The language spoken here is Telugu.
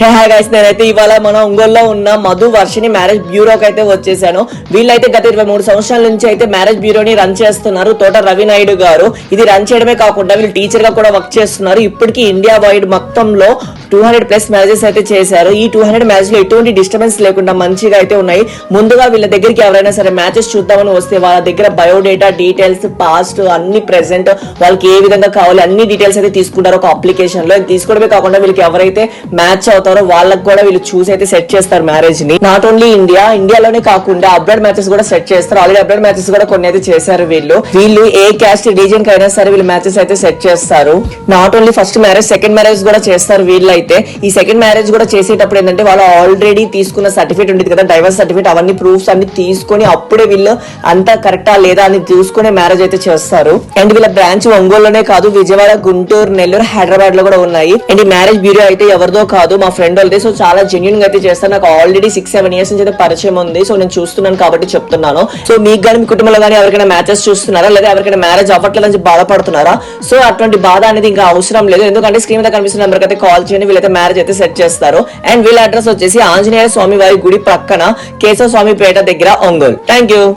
హాయ్ గైస్, నేనైతే ఇవాళ మన ఒంగోలులో ఉన్న మధు వర్షిని మ్యారేజ్ బ్యూరోకి అయితే వచ్చేసాను. వీళ్ళైతే గత 23 సంవత్సరాల నుంచి అయితే మ్యారేజ్ బ్యూరోని రన్ చేస్తున్నారు. తోట రవి నాయుడు గారు. ఇది రన్ చేయడమే కాకుండా వీళ్ళు టీచర్ గా కూడా వర్క్ చేస్తున్నారు. ఇప్పటికీ ఇండియా వైడ్ మొత్తంలో 200+ మ్యారేజెస్ అయితే చేశారు. ఈ 200 మ్యారేజ్ లో ఎటువంటి డిస్టర్బెన్స్ లేకుండా మంచిగా అయితే ఉన్నాయి. ముందుగా వీళ్ళ దగ్గరికి ఎవరైనా సరే మ్యాచెస్ చూద్దామని వస్తే వాళ్ళ దగ్గర బయోడేటా, డీటెయిల్స్, పాస్ట్, అన్ని ప్రెసెంట్, వాళ్ళకి ఏ విధంగా కావాలి అన్ని డీటెయిల్స్ అయితే తీసుకుంటారు ఒక అప్లికేషన్ లో. తీసుకోవడమే కాకుండా వీళ్ళకి ఎవరైతే మ్యాచ్ అవుతారో వాళ్ళకి కూడా వీళ్ళు చూసి అయితే సెట్ చేస్తారు మ్యారేజ్ ని. నాట్ ఓన్లీ ఇండియాలోనే కాకుండా అబ్రాడ్ మ్యాచెస్ కూడా సెట్ చేస్తారు. ఆల్రెడీ అబ్రాడ్ మ్యాచెస్ కూడా కొన్ని అయితే చేశారు. వీళ్ళు ఏ క్యాస్ట్ రీజియన్ కి అయినా సరే వీళ్ళు మ్యాచెస్ అయితే సెట్ చేస్తారు. Not only first marriage, second marriage కూడా చేస్తారు. వీళ్ళైతే ఈ సెకండ్ మ్యారేజ్ కూడా చేసేటప్పుడు ఏంటంటే వాళ్ళు ఆల్రెడీ తీసుకున్న సర్టిఫికేట్ ఉంటుంది కదా, డైవర్స్ సర్టిఫికేట్, అవన్నీ ప్రూఫ్స్ అన్ని తీసుకొని అప్పుడే వీళ్ళు అంతా కరెక్టా లేదా అని చూసుకునే మ్యారేజ్ అయితే చేస్తారు. అండ్ వీళ్ళ బ్రాంచ్ ఒంగోలులోనే కాదు, విజయవాడ, గుంటూరు, నెల్లూరు, హైదరాబాద్ లో కూడా ఉన్నాయి. అండ్ ఈ మ్యారేజ్ బ్యూరో అయితే ఎవరిదో కాదు, మా ఫ్రెండ్ వాళ్ళది. సో చాలా జెన్యూన్ గా అయితే చేస్తారు. నాకు ఆల్రెడీ 6-7 ఇయర్స్ నుంచి అయితే పరిచయం ఉంది. సో నేను చూస్తున్నాను కాబట్టి చెప్తున్నాను. సో మీకు కానీ మీ కుటుంబంలో కానీ ఎవరికైనా మ్యాచెస్ చూస్తున్నారా, లేదా ఎవరికైనా మ్యారేజ్ అవ్వట్లేదని బాధపడుతున్నారా? సో అటువంటి బాధ అనేది ఇంకా అవసరం లేదు. ఎందుకంటే స్క్రీన్ మీద కనిపిస్తున్న నెంబర్ అయితే కాల్ చేయండి. వీళ్ళైతే మ్యారేజ్ అయితే సెట్ చేస్తారు. అండ్ వీళ్ళ అడ్రస్ వచ్చేసి ఆంజనేయ స్వామి వారి గుడి పక్కన కేశవ స్వామి పేట దగ్గర, ఒంగోలు. Thank you.